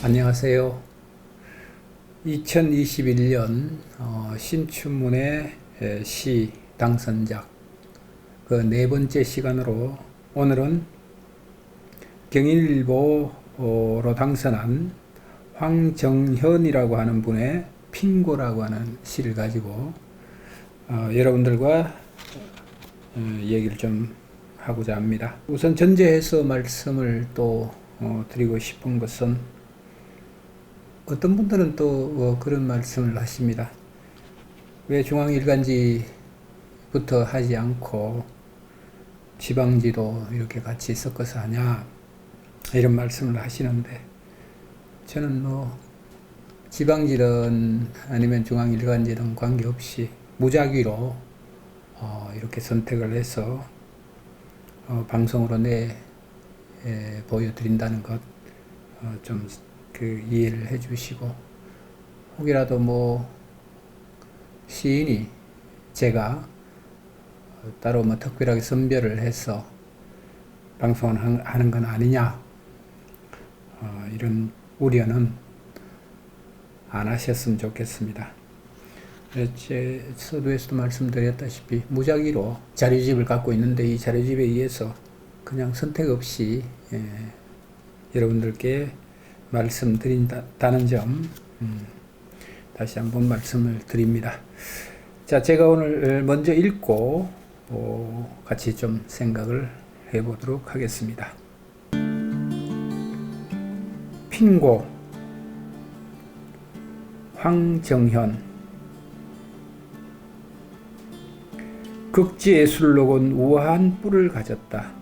안녕하세요. 2021년 신춘문예 시 당선작 그 네 번째 시간으로 오늘은 경인일보로 당선한 황정현이라고 하는 분의 핑고라고 하는 시를 가지고 여러분들과 얘기를 좀 하고자 합니다. 우선 전제해서 말씀을 또 드리고 싶은 것은, 어떤 분들은 또 그런 말씀을 하십니다. 왜 중앙일간지부터 하지 않고 지방지도 이렇게 같이 섞어서 하냐, 이런 말씀을 하시는데, 저는 지방지든 아니면 중앙일간지든 관계없이 무작위로 이렇게 선택을 해서 방송으로 보여드린다는 것 좀 이해를 해주시고, 혹이라도 시인이 제가 따로 특별하게 선별을 해서 방송을 하는 건 아니냐, 이런 우려는 안 하셨으면 좋겠습니다. 제 서두에서도 말씀드렸다시피 무작위로 자료집을 갖고 있는데, 이 자료집에 의해서 그냥 선택 없이 여러분들께 말씀드린다는 점 다시 한번 말씀을 드립니다. 자, 제가 오늘 먼저 읽고 같이 좀 생각을 해보도록 하겠습니다. 핑고, 황정현. 극지예술록은 우아한 뿔을 가졌다.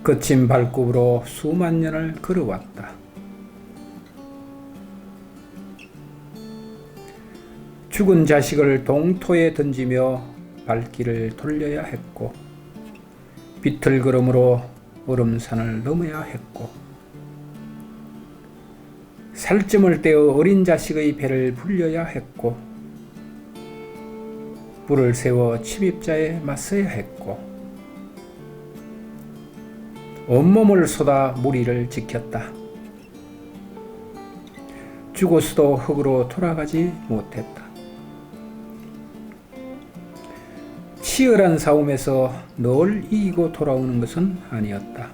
거친 발굽으로 수만 년을 걸어왔다. 죽은 자식을 동토에 던지며 발길을 돌려야 했고, 비틀걸음으로 얼음산을 넘어야 했고, 살점을 떼어 어린 자식의 배를 불려야 했고, 불을 세워 침입자에 맞서야 했고, 온몸을 쏟아 무리를 지켰다. 죽어서도 흙으로 돌아가지 못했다. 치열한 싸움에서 늘 이기고 돌아오는 것은 아니었다.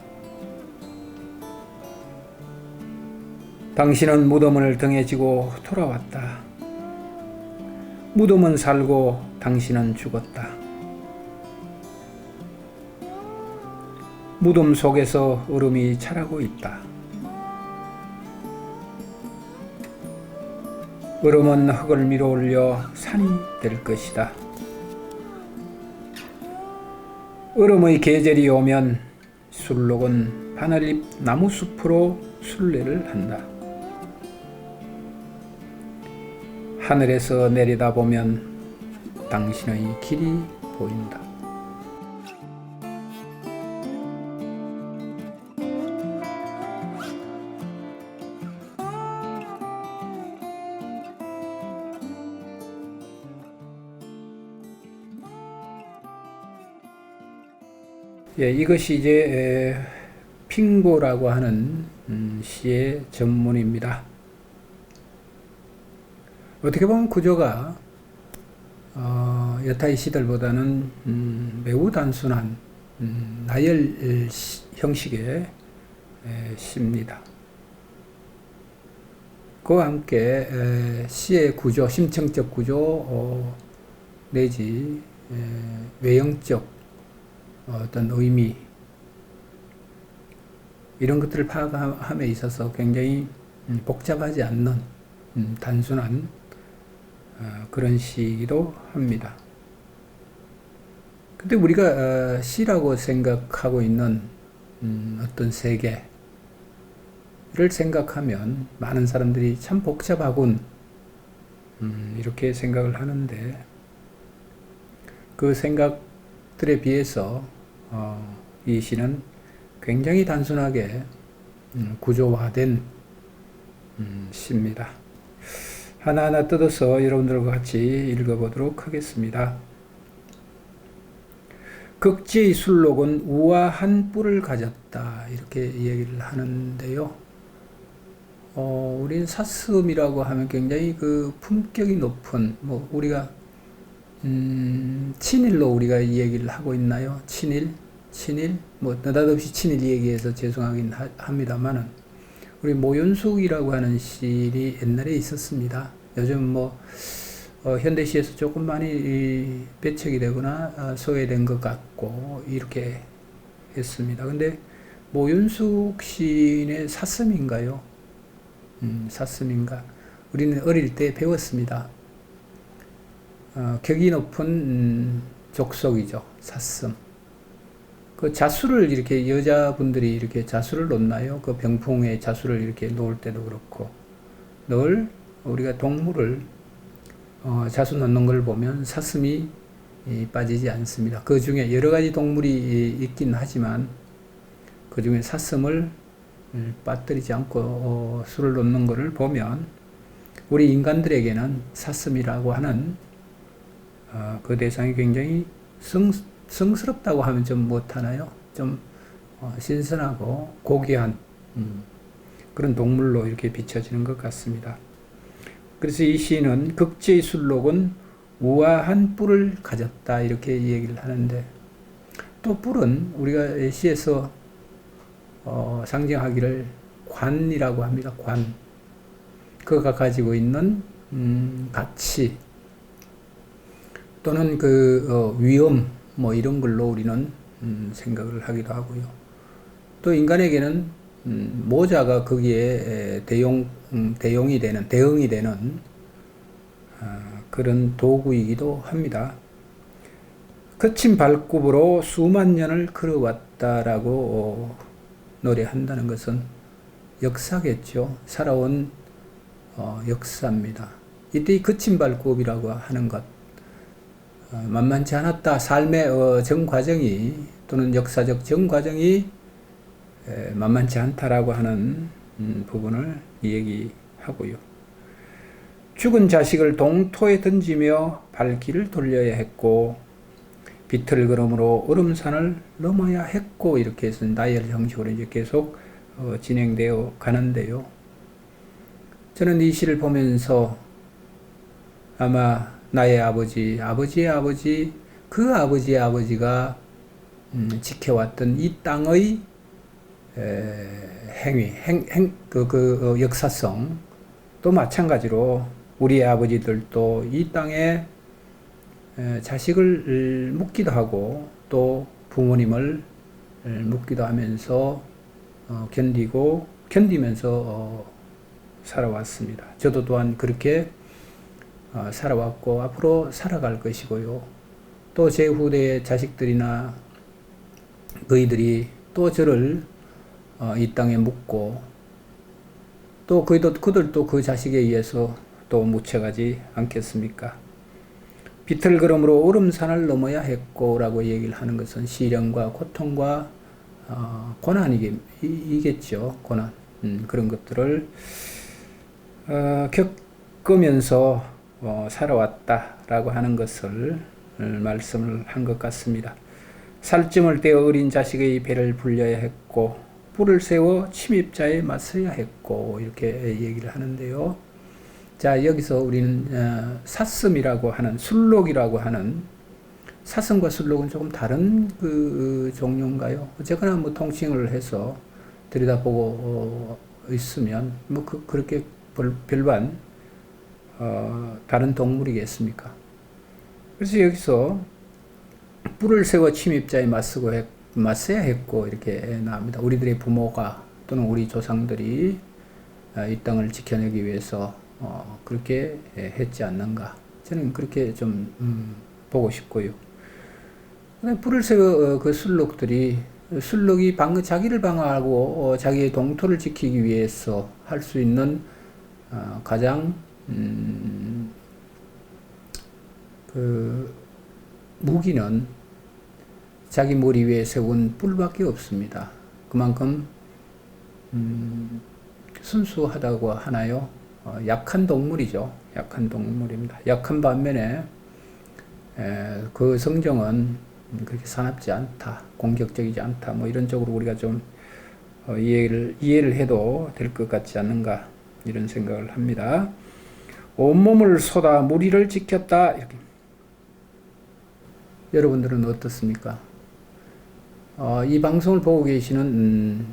당신은 무덤을 등에 지고 돌아왔다. 무덤은 살고 당신은 죽었다. 무덤 속에서 얼음이 자라고 있다. 얼음은 흙을 밀어올려 산이 될 것이다. 얼음의 계절이 오면 술록은 바늘잎 나무숲으로 순례를 한다. 하늘에서 내려다보면 당신의 길이 보인다. 이것이 이제 핑고라고 하는 시의 전문입니다. 어떻게 보면 구조가 여타의 시들보다는 매우 단순한 나열 형식의 시입니다. 그와 함께 시의 구조, 심층적 구조 내지 외형적 어떤 의미, 이런 것들을 파악함에 있어서 굉장히 복잡하지 않는 단순한 그런 시이기도 합니다. 근데 우리가 시라고 생각하고 있는 어떤 세계를 생각하면 많은 사람들이 참 복잡하군, 이렇게 생각을 하는데, 그 생각들에 비해서 이 시는 굉장히 단순하게 구조화된 시입니다. 하나하나 뜯어서 여러분들과 같이 읽어보도록 하겠습니다. 극지의 술록은 우아한 뿔을 가졌다 이렇게 얘기를 하는데요. 우린 사슴이라고 하면 굉장히 그 품격이 높은 뭐 우리가 친일로 우리가 이 얘기를 하고 있나요? 친일 뭐 느닷없이 친일 얘기해서 죄송하긴 합니다만은 우리 모윤숙이라고 하는 시인이 옛날에 있었습니다. 요즘 뭐 현대시에서 조금 많이 배척이 되거나 소외된 것 같고 이렇게 했습니다. 근데 모윤숙 시인의 사슴인가요? 사슴인가? 우리는 어릴 때 배웠습니다. 격이 높은 족속이죠. 사슴. 그 자수를 이렇게 여자분들이 이렇게 자수를 놓나요? 그 병풍에 자수를 이렇게 놓을 때도 그렇고 늘 우리가 동물을 자수 놓는 걸 보면 사슴이 빠지지 않습니다. 그 중에 여러 가지 동물이 있긴 하지만 그 중에 사슴을 빠뜨리지 않고 수를 놓는 것을 보면 우리 인간들에게는 사슴이라고 하는 그 대상이 굉장히 성스럽다고 하면 좀 못하나요? 좀 신선하고 고귀한 그런 동물로 이렇게 비춰지는 것 같습니다. 그래서 이 시인은 극지의 술록은 우아한 뿔을 가졌다 이렇게 얘기를 하는데 또 뿔은 우리가 시에서 상징하기를 관이라고 합니다. 관. 그가 가지고 있는 가치 또는 그 위험 뭐 이런 걸로 우리는 생각을 하기도 하고요. 또 인간에게는 모자가 거기에 대응이 되는 그런 도구이기도 합니다. 거친 발굽으로 수만 년을 걸어왔다라고 노래한다는 것은 역사겠죠. 살아온 역사입니다. 이때 이 거친 발굽이라고 하는 것 만만치 않았다. 삶의 정과정이 또는 역사적 정과정이 만만치 않다라고 하는 부분을 얘기하고요. 죽은 자식을 동토에 던지며 발길을 돌려야 했고 비틀걸음으로 얼음산을 넘어야 했고 이렇게 해서 나열 형식으로 이제 계속 진행되어 가는데요. 저는 이 시를 보면서 아마 나의 아버지, 아버지의 아버지, 그 아버지의 아버지가 지켜왔던 이 땅의 행위, 그 역사성 또 마찬가지로 우리의 아버지들도 이 땅에 자식을 묻기도 하고 또 부모님을 묻기도 하면서 견디면서 살아왔습니다. 저도 또한 그렇게 살아왔고 앞으로 살아갈 것이고요. 또 제 후대의 자식들이나 그이들이 또 저를 이 땅에 묻고 또 그들도 그 자식에 의해서 또 묻혀가지 않겠습니까? 비틀걸음으로 오름산을 넘어야 했고 라고 얘기를 하는 것은 시련과 고통과 고난이겠죠. 고난. 그런 것들을 겪으면서 살아왔다라고 하는 것을 말씀을 한 것 같습니다. 살찜을 떼어 어린 자식의 배를 불려야 했고 뿔을 세워 침입자에 맞서야 했고 이렇게 얘기를 하는데요. 자, 여기서 우리는 사슴이라고 하는 술록이라고 하는 사슴과 술록은 조금 다른 그 종류인가요? 어쨌거나 뭐 통칭을 해서 들여다보고 있으면 뭐 그렇게 별반 다른 동물이겠습니까? 그래서 여기서 뿔을 세워 침입자에 맞서야 했고 이렇게 나옵니다. 우리들의 부모가 또는 우리 조상들이 이 땅을 지켜내기 위해서 그렇게 했지 않는가. 저는 그렇게 좀 보고 싶고요. 뿔을 세워 그 술록이 자기를 방어하고 자기의 동토를 지키기 위해서 할 수 있는 가장 그 무기는 자기 머리 위에 세운 뿔밖에 없습니다. 그만큼 순수하다고 하나요? 약한 동물이죠. 약한 동물입니다. 약한 반면에 그 성정은 그렇게 사납지 않다, 공격적이지 않다, 뭐 이런 쪽으로 우리가 좀 이해를 해도 될 것 같지 않는가 이런 생각을 합니다. 온몸을 쏟아 무리를 지켰다. 이렇게. 여러분들은 어떻습니까? 이 방송을 보고 계시는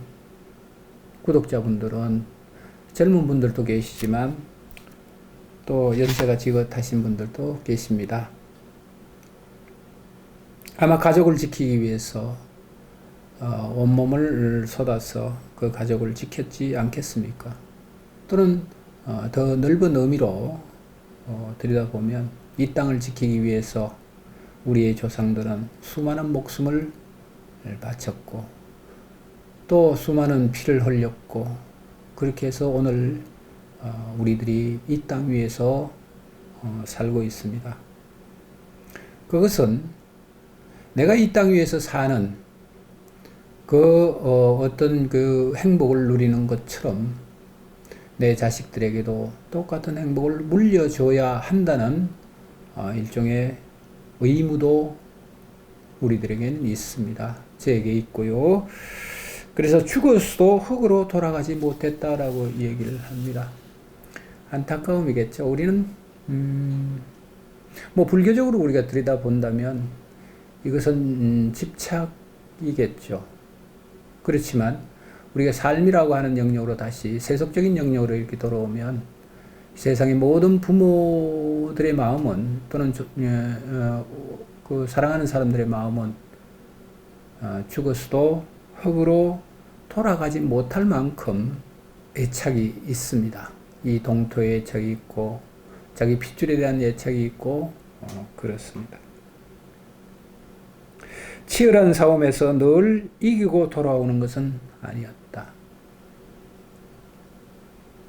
구독자분들은 젊은 분들도 계시지만 또 연세가 지긋하신 분들도 계십니다. 아마 가족을 지키기 위해서 온몸을 쏟아서 그 가족을 지켰지 않겠습니까? 또는 더 넓은 의미로 들여다보면 이 땅을 지키기 위해서 우리의 조상들은 수많은 목숨을 바쳤고 또 수많은 피를 흘렸고 그렇게 해서 오늘 우리들이 이 땅 위에서 살고 있습니다. 그것은 내가 이 땅 위에서 사는 어떤 그 행복을 누리는 것처럼 내 자식들에게도 똑같은 행복을 물려줘야 한다는 일종의 의무도 우리들에게는 있습니다. 제게 있고요. 그래서 죽었어도 흙으로 돌아가지 못했다라고 얘기를 합니다. 안타까움이겠죠. 우리는 뭐 불교적으로 우리가 들여다본다면 이것은 집착이겠죠. 그렇지만 우리가 삶이라고 하는 영역으로 다시 세속적인 영역으로 이렇게 돌아오면 세상의 모든 부모들의 마음은 또는 그 사랑하는 사람들의 마음은 죽었어도 흙으로 돌아가지 못할 만큼 애착이 있습니다. 이 동토에 애착이 있고 자기 핏줄에 대한 애착이 있고 그렇습니다. 치열한 싸움에서 늘 이기고 돌아오는 것은 아니었다.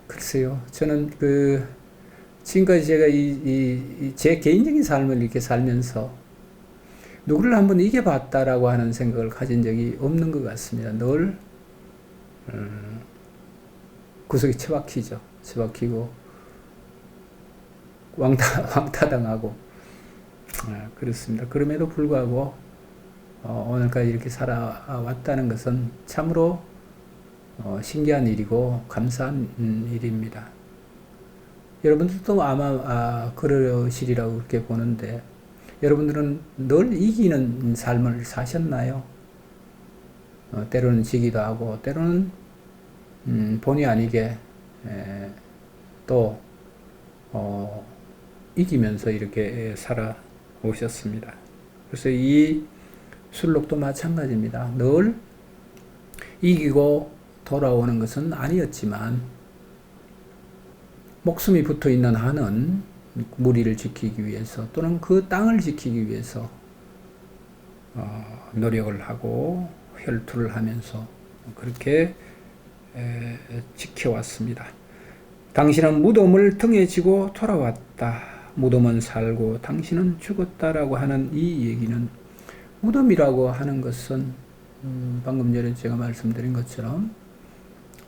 글쎄요, 저는 지금까지 제가 제 개인적인 삶을 이렇게 살면서 누구를 한번 이겨봤다라고 하는 생각을 가진 적이 없는 것 같습니다. 늘 구석에 처박히죠. 처박히고 왕따당하고 그렇습니다. 그럼에도 불구하고 오늘까지 이렇게 살아왔다는 것은 참으로 신기한 일이고 감사한 일입니다. 여러분들도 아마 그러시리라고 그렇게 보는데 여러분들은 늘 이기는 삶을 사셨나요? 때로는 지기도 하고 때로는 본의 아니게 또 이기면서 이렇게 살아오셨습니다. 그래서 이 술록도 마찬가지입니다. 늘 이기고 돌아오는 것은 아니었지만 목숨이 붙어 있는 한은 무리를 지키기 위해서 또는 그 땅을 지키기 위해서 노력을 하고 혈투를 하면서 그렇게 지켜왔습니다. 당신은 무덤을 등에 지고 돌아왔다. 무덤은 살고 당신은 죽었다라고 하는 이 얘기는 무덤이라고 하는 것은 방금 전에 제가 말씀드린 것처럼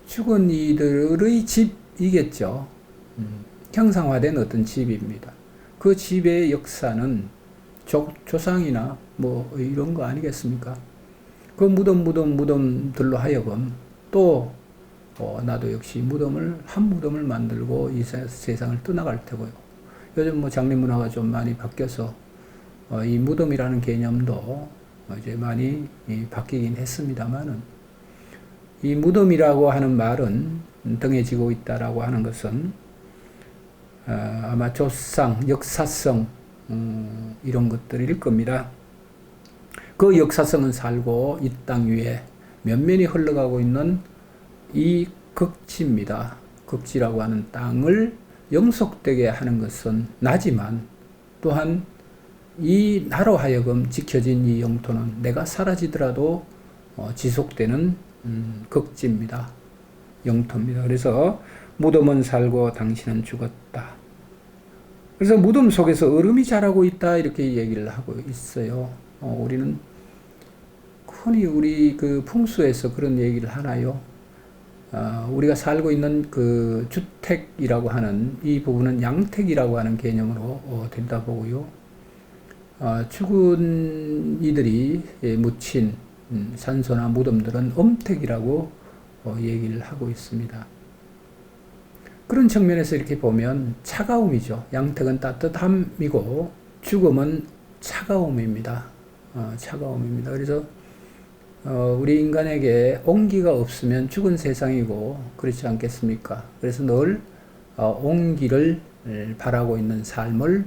죽은 이들의 집이겠죠. 형상화된 어떤 집입니다. 그 집의 역사는 조상이나 뭐 이런 거 아니겠습니까? 그 무덤들로 하여금 또 나도 역시 한 무덤을 만들고 이 세상을 떠나갈 테고요. 요즘 뭐 장례문화가 좀 많이 바뀌어서 이 무덤이라는 개념도 이제 많이 바뀌긴 했습니다만은 이 무덤이라고 하는 말은 등에 지고 있다라고 하는 것은 아마 조상, 역사성 이런 것들일 겁니다. 그 역사성은 살고 이 땅 위에 면면이 흘러가고 있는 이 극지입니다. 극지라고 하는 땅을 영속되게 하는 것은 나지만 또한 이 나로 하여금 지켜진 이 영토는 내가 사라지더라도 지속되는 극지입니다. 영토입니다. 그래서 무덤은 살고 당신은 죽었다. 그래서 무덤 속에서 얼음이 자라고 있다 이렇게 얘기를 하고 있어요. 우리는 흔히 우리 그 풍수에서 그런 얘기를 하나요? 우리가 살고 있는 그 주택이라고 하는 이 부분은 양택이라고 하는 개념으로 들여다보고요. 죽은 이들이 묻힌 산소나 무덤들은 엄택이라고 얘기를 하고 있습니다. 그런 측면에서 이렇게 보면 차가움이죠. 양택은 따뜻함이고 죽음은 차가움입니다. 차가움입니다. 그래서 우리 인간에게 온기가 없으면 죽은 세상이고 그렇지 않겠습니까? 그래서 늘 온기를 바라고 있는 삶을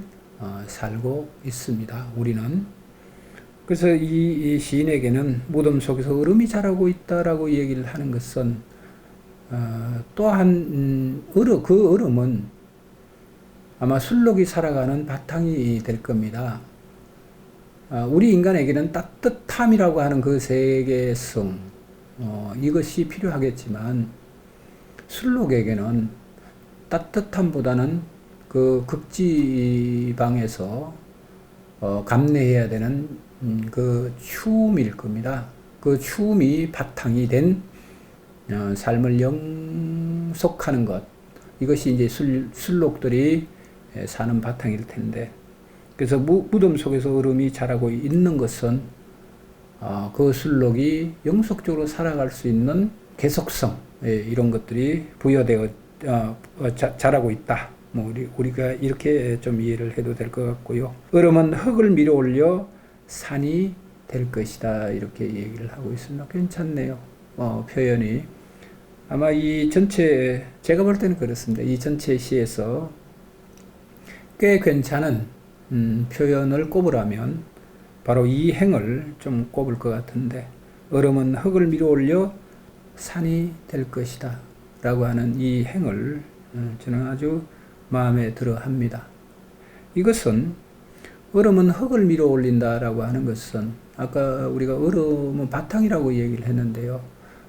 살고 있습니다. 우리는. 그래서 이 시인에게는 무덤 속에서 얼음이 자라고 있다라고 얘기를 하는 것은 또한 그 얼음은 아마 술록이 살아가는 바탕이 될 겁니다. 우리 인간에게는 따뜻함이라고 하는 그 세계성, 이것이 필요하겠지만 술록에게는 따뜻함보다는 그 극지방에서 감내해야 되는 그 추움일 겁니다. 그 추움이 바탕이 된 삶을 영속하는 것, 이것이 이제 술록들이 사는 바탕일 텐데, 그래서 무덤 속에서 얼음이 자라고 있는 것은 그 술록이 영속적으로 살아갈 수 있는 계속성, 이런 것들이 부여되어 자라고 있다. 뭐 우리가 이렇게 좀 이해를 해도 될 것 같고요. 얼음은 흙을 밀어 올려 산이 될 것이다, 이렇게 얘기를 하고 있습니다. 괜찮네요. 표현이. 아마 이 전체, 제가 볼 때는 그렇습니다. 이 전체 시에서 꽤 괜찮은 표현을 꼽으라면 바로 이 행을 좀 꼽을 것 같은데, 얼음은 흙을 밀어 올려 산이 될 것이다 라고 하는 이 행을 저는 아주 마음에 들어 합니다. 이것은 얼음은 흙을 밀어 올린다 라고 하는 것은, 아까 우리가 얼음은 바탕이라고 얘기를 했는데요.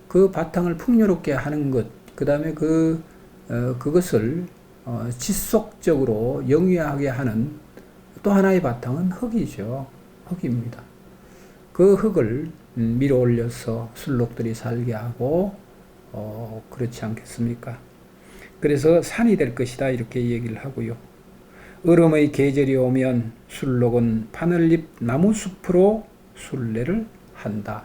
그 바탕을 풍요롭게 하는 것, 그 다음에 그것을 지속적으로 영위하게 하는 또 하나의 바탕은 흙이죠. 흙입니다. 그 흙을 밀어 올려서 술록들이 살게 하고, 그렇지 않겠습니까? 그래서 산이 될 것이다, 이렇게 얘기를 하고요. 얼음의 계절이 오면 술록은 바늘잎 나무숲으로 순례를 한다.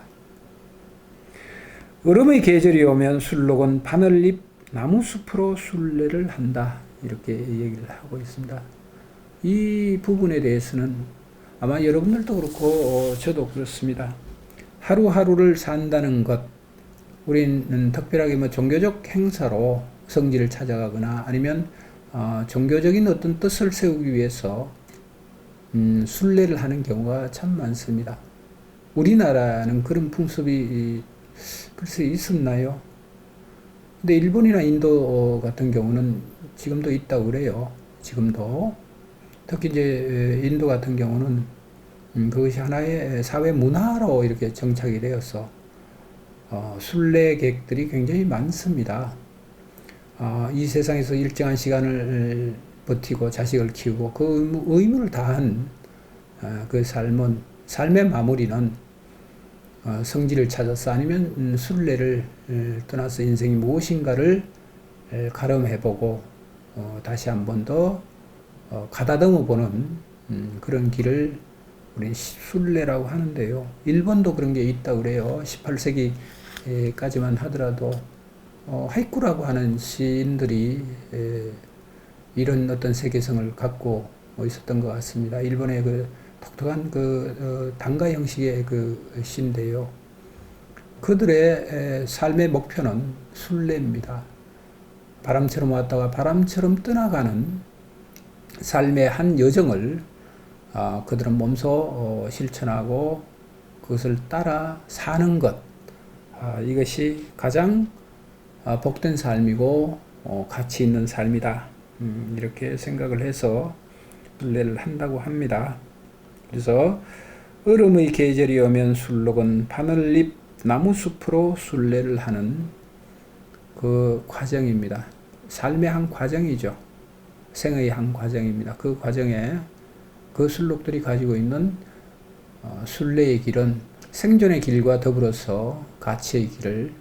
얼음의 계절이 오면 술록은 바늘잎 나무숲으로 순례를 한다, 이렇게 얘기를 하고 있습니다. 이 부분에 대해서는 아마 여러분들도 그렇고 저도 그렇습니다. 하루하루를 산다는 것, 우리는 특별하게 뭐 종교적 행사로 성지를 찾아가거나 아니면 종교적인 어떤 뜻을 세우기 위해서 순례를 하는 경우가 참 많습니다. 우리나라는 그런 풍습이 글쎄 있었나요? 근데 일본이나 인도 같은 경우는 지금도 있다고 그래요. 지금도. 특히 이제 인도 같은 경우는 그것이 하나의 사회 문화로 이렇게 정착이 되어서 순례객들이 굉장히 많습니다. 이 세상에서 일정한 시간을 버티고 자식을 키우고 그 의무를 다한 그 삶의 마무리는 성지를 찾아서 아니면 순례를 떠나서 인생이 무엇인가를 가름해보고 다시 한 번 더 가다듬어 보는 그런 길을 우리 순례라고 하는데요. 일본도 그런 게 있다고 그래요. 18세기까지만 하더라도 하이쿠라고 하는 시인들이 이런 어떤 세계성을 갖고 있었던 것 같습니다. 일본의 그 독특한 단가 형식의 그 시인데요. 그들의 삶의 목표는 순례입니다. 바람처럼 왔다가 바람처럼 떠나가는 삶의 한 여정을 그들은 몸소 실천하고 그것을 따라 사는 것, 이것이 가장 복된 삶이고 가치 있는 삶이다, 이렇게 생각을 해서 순례를 한다고 합니다. 그래서 얼음의 계절이 오면 술록은 바늘잎 나무숲으로 순례를 하는 그 과정입니다. 삶의 한 과정이죠. 생의 한 과정입니다. 그 과정에 그 술록들이 가지고 있는 순례의 길은 생존의 길과 더불어서 가치의 길을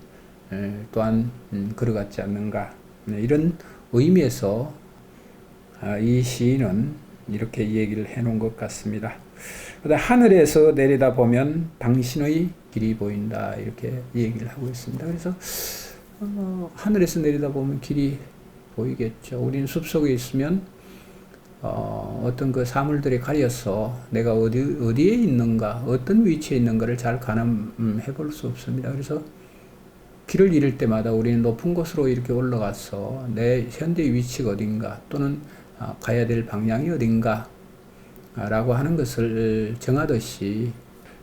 또한 걸어갔지 않는가, 이런 의미에서 이 시인은 이렇게 얘기를 해놓은 것 같습니다. 그다음 하늘에서 내려다보면 당신의 길이 보인다 이렇게 얘기를 하고 있습니다. 그래서 하늘에서 내려다보면 길이 보이겠죠. 우리는 숲속에 있으면 어떤 그 사물들이 가려서 내가 어디에 있는가, 어떤 위치에 있는가를 잘 가늠해 볼 수 없습니다. 그래서 길을 잃을 때마다 우리는 높은 곳으로 이렇게 올라가서 내 현재 위치가 어딘가 또는 가야 될 방향이 어딘가 라고 하는 것을 정하듯이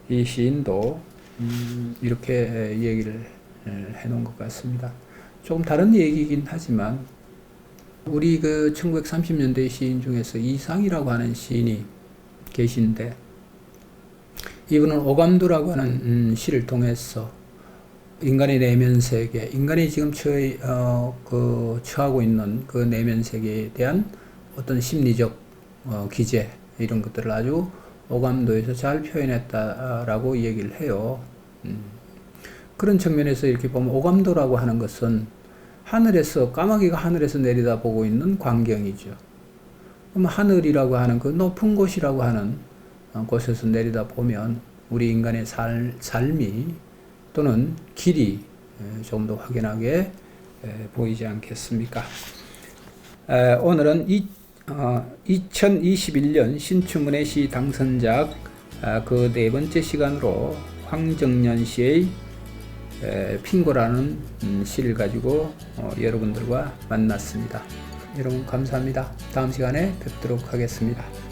이 시인도 이렇게 얘기를 해 놓은 것 같습니다. 조금 다른 얘기이긴 하지만 우리 그 1930년대 시인 중에서 이상이라고 하는 시인이 계신데 이분은 오감도라고 하는 시를 통해서 인간의 내면 세계, 인간이 지금 처하고 있는 그 내면 세계에 대한 어떤 심리적 기제 이런 것들을 아주 오감도에서 잘 표현했다라고 얘기를 해요. 그런 측면에서 이렇게 보면 오감도라고 하는 것은 까마귀가 하늘에서 내려다보고 있는 광경이죠. 그럼 하늘이라고 하는 그 높은 곳이라고 하는 곳에서 내려다보면 우리 인간의 삶이 또는 길이 좀 더 확연하게 보이지 않겠습니까? 오늘은 2021년 신춘문예 시 당선작 그 네 번째 시간으로 황정년 씨의 핑고라는 시를 가지고 여러분들과 만났습니다. 여러분 감사합니다. 다음 시간에 뵙도록 하겠습니다.